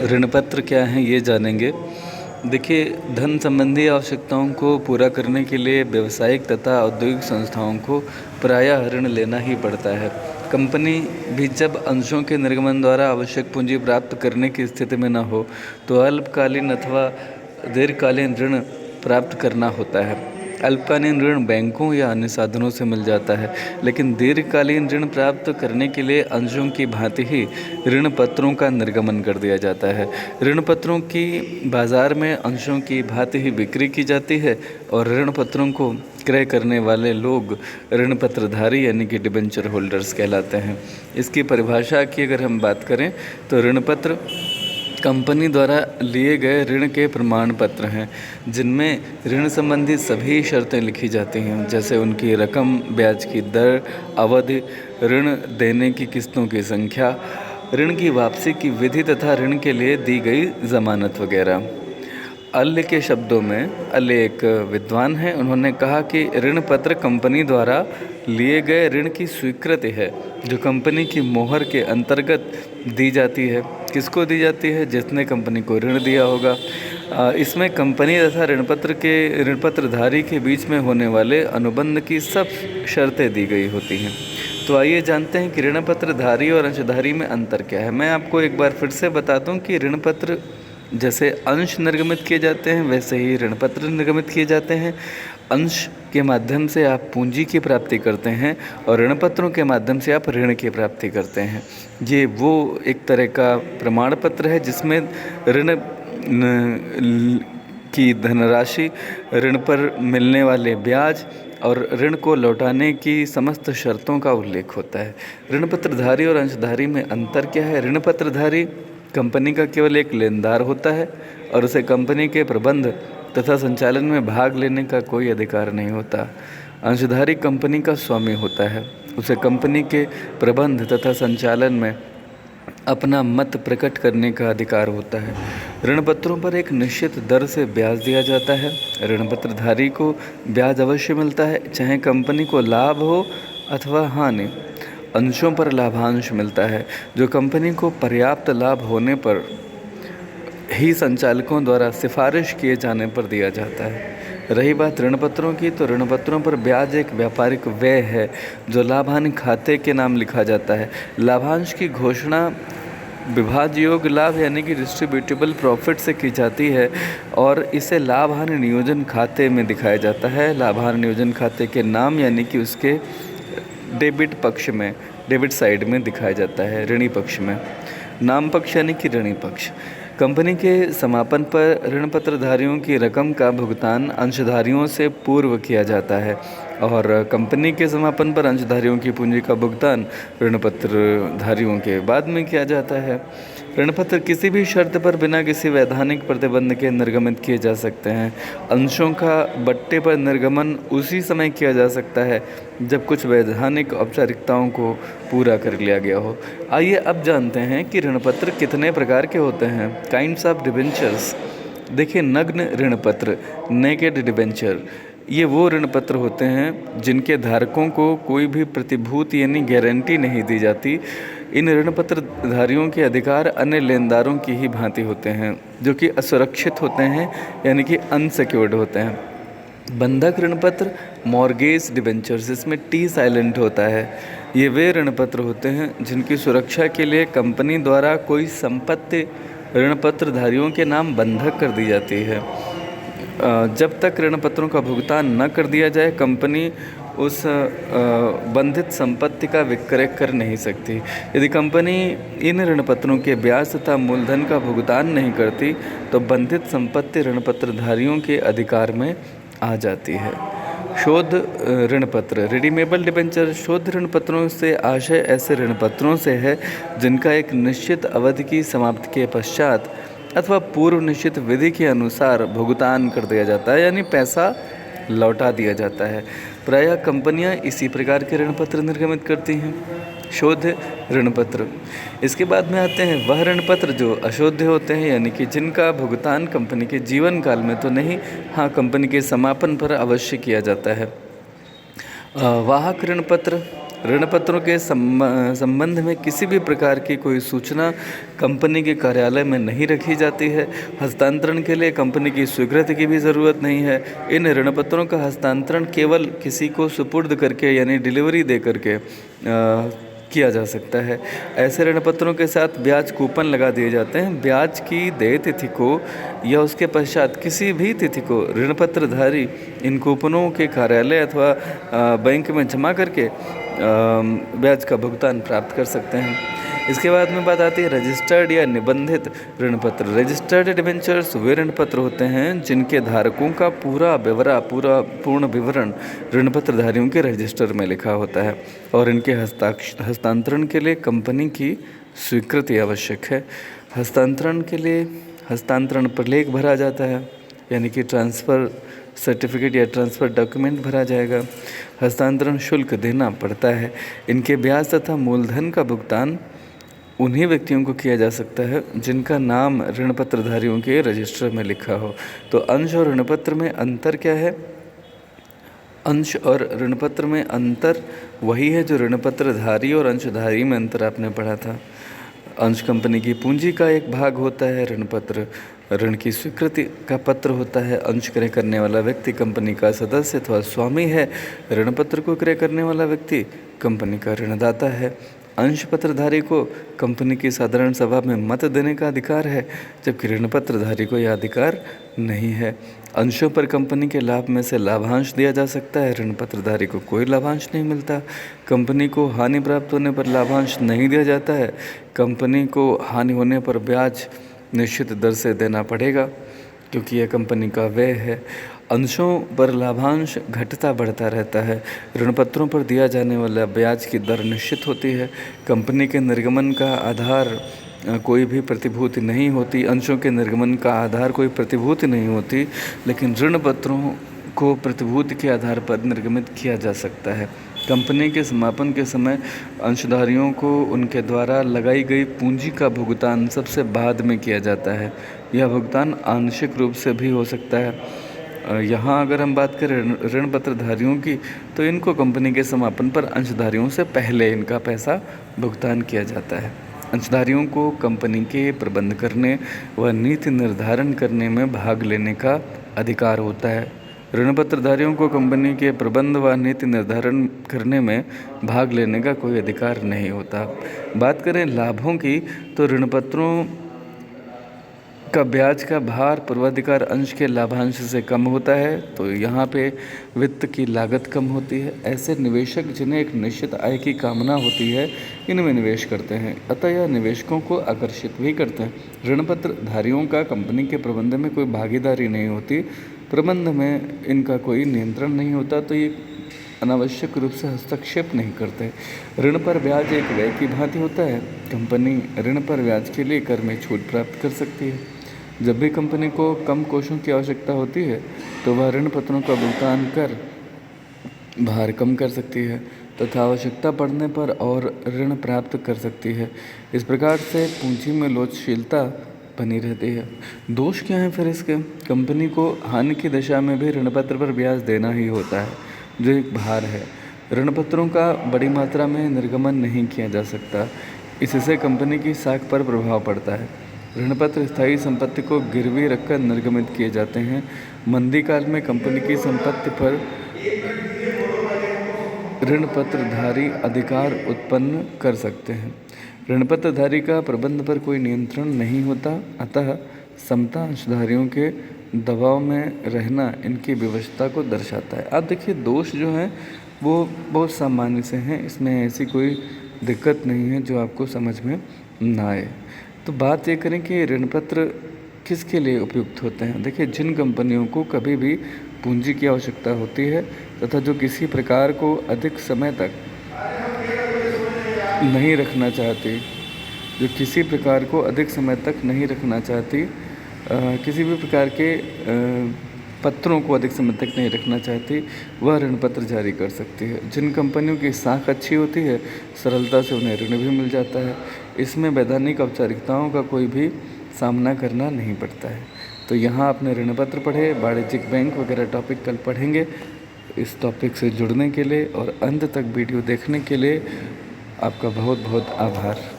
ऋण पत्र क्या हैं ये जानेंगे। देखिए, धन संबंधी आवश्यकताओं को पूरा करने के लिए व्यावसायिक तथा औद्योगिक संस्थाओं को प्रायः ऋण लेना ही पड़ता है। कंपनी भी जब अंशों के निर्गमन द्वारा आवश्यक पूंजी प्राप्त करने की स्थिति में न हो तो अल्पकालीन अथवा दीर्घकालीन ऋण प्राप्त करना होता है। अल्पकालीन ऋण बैंकों या अन्य साधनों से मिल जाता है, लेकिन दीर्घकालीन ऋण प्राप्त करने के लिए अंशों की भांति ही ऋण पत्रों का निर्गमन कर दिया जाता है। ऋण पत्रों की बाजार में अंशों की भांति ही बिक्री की जाती है और ऋण पत्रों को क्रय करने वाले लोग ऋण पत्रधारी यानी कि डिबेंचर होल्डर्स कहलाते हैं। इसकी परिभाषा की अगर हम बात करें तो ऋण पत्र कंपनी द्वारा लिए गए ऋण के प्रमाण पत्र हैं, जिनमें ऋण संबंधी सभी शर्तें लिखी जाती हैं, जैसे उनकी रकम, ब्याज की दर, अवधि, ऋण देने की किस्तों की संख्या, ऋण की वापसी की विधि तथा ऋण के लिए दी गई जमानत वगैरह। अल्य के शब्दों में, अल्य एक विद्वान हैं, उन्होंने कहा कि ऋण पत्र कंपनी द्वारा लिए गए ऋण की स्वीकृति है जो कंपनी की मोहर के अंतर्गत दी जाती है। किसको दी जाती है? जिसने कंपनी को ऋण दिया होगा। इसमें कंपनी तथा ऋण पत्रधारी के बीच में होने वाले अनुबंध की सब शर्तें दी गई होती हैं। तो आइए जानते हैं कि ऋण पत्रधारी और अंशधारी में अंतर क्या है। मैं आपको एक बार फिर से बताता हूँ कि ऋण पत्र जैसे अंश निर्गमित किए जाते हैं वैसे ही ऋण पत्र निर्गमित किए जाते हैं। अंश के माध्यम से आप पूंजी की प्राप्ति करते हैं और ऋण पत्रों के माध्यम से आप ऋण की प्राप्ति करते हैं। ये वो एक तरह का प्रमाण पत्र है जिसमें ऋण की धनराशि, ऋण पर मिलने वाले ब्याज और ऋण को लौटाने की समस्त शर्तों का उल्लेख होता है। ऋण पत्रधारी और अंशधारी में अंतर क्या है? ऋण पत्रधारी कंपनी का केवल एक लेनदार होता है और उसे कंपनी के प्रबंध तथा संचालन में भाग लेने का कोई अधिकार नहीं होता। अंशधारी कंपनी का स्वामी होता है, उसे कंपनी के प्रबंध तथा संचालन में अपना मत प्रकट करने का अधिकार होता है। ऋण पत्रों पर एक निश्चित दर से ब्याज दिया जाता है। ऋण पत्रधारी को ब्याज अवश्य मिलता है, चाहे कंपनी को लाभ हो अथवा हानि। अंशों पर लाभांश मिलता है जो कंपनी को पर्याप्त लाभ होने पर ही संचालकों द्वारा सिफारिश किए जाने पर दिया जाता है। रही बात ऋण पत्रों की, तो ऋण पत्रों पर ब्याज एक व्यापारिक व्यय है जो लाभ हानि खाते के नाम लिखा जाता है। लाभांश की घोषणा विभाज्य योग्य लाभ यानी कि डिस्ट्रीब्यूटेबल प्रॉफिट से की जाती है और इसे लाभ हानि नियोजन खाते में दिखाया जाता है। लाभ हानि नियोजन खाते के नाम यानी कि उसके डेबिट पक्ष में, डेबिट साइड में दिखाया जाता है, ऋणी पक्ष में। नाम पक्ष यानी कि ऋणी पक्ष। कंपनी के समापन पर ऋण पत्रधारियों की रकम का भुगतान अंशधारियों से पूर्व किया जाता है और कंपनी के समापन पर अंशधारियों की पूंजी का भुगतान ऋण पत्रधारियों के बाद में किया जाता है। ऋण पत्र किसी भी शर्त पर बिना किसी वैधानिक प्रतिबंध के निर्गमित किए जा सकते हैं। अंशों का बट्टे पर निर्गमन उसी समय किया जा सकता है जब कुछ वैधानिक औपचारिकताओं को पूरा कर लिया गया हो। आइए अब जानते हैं कि ऋण पत्र कितने प्रकार के होते हैं। Kinds of debentures. देखिए, नग्न ऋण पत्र, नेकेड डिबेंचर, ये वो ऋण पत्र होते हैं जिनके धारकों को कोई भी प्रतिभूति यानी गारंटी नहीं दी जाती। इन ऋण पत्रधारियों के अधिकार अन्य लेनदारों की ही भांति होते हैं जो कि असुरक्षित होते हैं यानी कि अनसिक्योर्ड होते हैं। बंधक ऋण पत्र, मॉर्गेज डिबेंचर्स, इसमें टी साइलेंट होता है। ये वे ऋण पत्र होते हैं जिनकी सुरक्षा के लिए कंपनी द्वारा कोई संपत्ति ऋण पत्रधारियों के नाम बंधक कर दी जाती है। जब तक ऋण पत्रों का भुगतान न कर दिया जाए कंपनी उस बंधित संपत्ति का विक्रय कर नहीं सकती। यदि कंपनी इन ऋण पत्रों के ब्याज तथा मूलधन का भुगतान नहीं करती तो बंधित संपत्ति ऋण पत्रधारियों के अधिकार में आ जाती है। शोध ऋण पत्र, रिडीमेबल डिबेंचर। शोध ऋण पत्रों से आशय ऐसे ऋण पत्रों से है जिनका एक निश्चित अवधि की समाप्ति के पश्चात अथवा पूर्व निश्चित विधि के अनुसार भुगतान कर दिया जाता है, यानी पैसा लौटा दिया जाता है। प्रायः कंपनियां इसी प्रकार के ऋण पत्र निर्गमित करती हैं। शोध ऋण पत्र। इसके बाद में आते हैं वह ऋण पत्र जो अशोध्य होते हैं, यानी कि जिनका भुगतान कंपनी के जीवन काल में तो नहीं, हाँ, कंपनी के समापन पर अवश्य किया जाता है। वाहक ऋण पत्र। ऋण पत्रों के संबंध में किसी भी प्रकार की कोई सूचना कंपनी के कार्यालय में नहीं रखी जाती है। हस्तांतरण के लिए कंपनी की स्वीकृति की भी ज़रूरत नहीं है। इन ऋण पत्रों का हस्तांतरण केवल किसी को सुपुर्द करके यानी डिलीवरी दे करके किया जा सकता है। ऐसे ऋण पत्रों के साथ ब्याज कूपन लगा दिए जाते हैं। ब्याज की देय तिथि को या उसके पश्चात किसी भी तिथि को ऋण पत्रधारी इन कूपनों के कार्यालय अथवा बैंक में जमा करके ब्याज का भुगतान प्राप्त कर सकते हैं। इसके बाद में बात आती है रजिस्टर्ड या निबंधित ऋण पत्र। रजिस्टर्ड डिबेंचर्स वे ऋण पत्र होते हैं जिनके धारकों का पूर्ण विवरण ऋण पत्रधारियों के रजिस्टर में लिखा होता है और इनके हस्तांतरण के लिए कंपनी की स्वीकृति आवश्यक है। हस्तांतरण के लिए हस्तांतरण प्रलेख भरा जाता है, यानी कि ट्रांसफ़र सर्टिफिकेट या ट्रांसफ़र डॉक्यूमेंट भरा जाएगा। हस्तांतरण शुल्क देना पड़ता है। इनके ब्याज तथा मूलधन का भुगतान उन्हीं व्यक्तियों को किया जा सकता है जिनका नाम ऋण पत्रधारियों के रजिस्टर में लिखा हो। तो अंश और ऋण पत्र में अंतर क्या है? अंश और ऋण पत्र में अंतर वही है जो ऋण पत्रधारी और अंशधारी में अंतर आपने पढ़ा था। अंश कंपनी की पूंजी का एक भाग होता है, ऋण पत्र ऋण की स्वीकृति का पत्र होता है। अंश क्रय करने वाला व्यक्ति कंपनी का सदस्य अथवा स्वामी है। ऋण पत्र को क्रय करने वाला व्यक्ति कंपनी का ऋणदाता है। अंश पत्रधारी को कंपनी की साधारण सभा में मत देने का अधिकार है, जबकि ऋण पत्रधारी को यह अधिकार नहीं है। अंशों पर कंपनी के लाभ में से लाभांश दिया जा सकता है, ऋण पत्रधारी को कोई लाभांश नहीं मिलता। कंपनी को हानि प्राप्त होने पर लाभांश नहीं दिया जाता है। कंपनी को हानि होने पर ब्याज निश्चित दर से देना पड़ेगा क्योंकि यह कंपनी का व्यय है। अंशों पर लाभांश घटता बढ़ता रहता है। ऋण पत्रों पर दिया जाने वाला ब्याज की दर निश्चित होती है। कंपनी के निर्गमन का आधार कोई भी प्रतिभूति नहीं होती। अंशों के निर्गमन का आधार कोई प्रतिभूति नहीं होती, लेकिन ऋण पत्रों को प्रतिभूति के आधार पर निर्गमित किया जा सकता है। कंपनी के समापन के समय अंशधारियों को उनके द्वारा लगाई गई पूंजी का भुगतान सबसे बाद में किया जाता है। यह भुगतान आंशिक रूप से भी हो सकता है। यहाँ अगर हम बात करें ऋण पत्रधारियों की, तो इनको कंपनी के समापन पर अंशधारियों से पहले इनका पैसा भुगतान किया जाता है। अंशधारियों को कंपनी के प्रबंध करने व नीति निर्धारण करने में भाग लेने का अधिकार होता है। ऋण पत्रधारियों को कंपनी के प्रबंध व नीति निर्धारण करने में भाग लेने का कोई अधिकार नहीं होता। बात करें लाभों की, तो ऋण पत्रों का ब्याज का भार पूर्वाधिकार अंश के लाभांश से कम होता है, तो यहाँ पे वित्त की लागत कम होती है। ऐसे निवेशक जिन्हें एक निश्चित आय की कामना होती है, इनमें निवेश करते हैं, अतः यह निवेशकों को आकर्षित भी करते हैं। ऋण पत्रधारियों का कंपनी के प्रबंध में कोई भागीदारी नहीं होती, प्रबंध में इनका कोई नियंत्रण नहीं होता, तो ये अनावश्यक रूप से हस्तक्षेप नहीं करते। ऋण पर ब्याज एक व्यय की भांति होता है। कंपनी ऋण पर ब्याज के लिए कर में छूट प्राप्त कर सकती है। जब भी कंपनी को कम कोषों की आवश्यकता होती है, तो वह ऋण पत्रों का भुगतान कर भार कम कर सकती है तथा आवश्यकता पड़ने पर और ऋण प्राप्त कर सकती है। इस प्रकार से पूंजी में लोचशीलता बनी रहती है। दोष क्या है फिर इसके? कंपनी को हानि की दशा में भी ऋण पत्र पर ब्याज देना ही होता है, जो एक भार है। ऋण पत्रों का बड़ी मात्रा में निर्गमन नहीं किया जा सकता, इससे कंपनी की साख पर प्रभाव पड़ता है। ऋण पत्र स्थायी संपत्ति को गिरवी रखकर निर्गमित किए जाते हैं। मंदी काल में कंपनी की संपत्ति पर ऋण पत्रधारी अधिकार उत्पन्न कर सकते हैं। ऋण पत्रधारी का प्रबंध पर कोई नियंत्रण नहीं होता, अतः समता अंशधारियों के दबाव में रहना इनकी विवशता को दर्शाता है। आप देखिए, दोष जो हैं वो बहुत सामान्य से हैं, इसमें ऐसी कोई दिक्कत नहीं है जो आपको समझ में ना आए। तो बात ये करें कि ऋण पत्र किसके लिए उपयुक्त होते हैं। देखिए, जिन कंपनियों को कभी भी पूंजी की आवश्यकता होती है तथा जो किसी प्रकार को अधिक समय तक नहीं रखना चाहती, किसी भी प्रकार के पत्रों को अधिक समय तक नहीं रखना चाहती, वह ऋण पत्र जारी कर सकती है। जिन कंपनियों की साख अच्छी होती है, सरलता से उन्हें ऋण भी मिल जाता है। इसमें वैधानिक औपचारिकताओं का कोई भी सामना करना नहीं पड़ता है। तो यहाँ आपने ऋण पत्र पढ़े, वाणिज्यिक बैंक वगैरह टॉपिक कल पढ़ेंगे। इस टॉपिक से जुड़ने के लिए और अंत तक वीडियो देखने के लिए आपका बहुत बहुत आभार।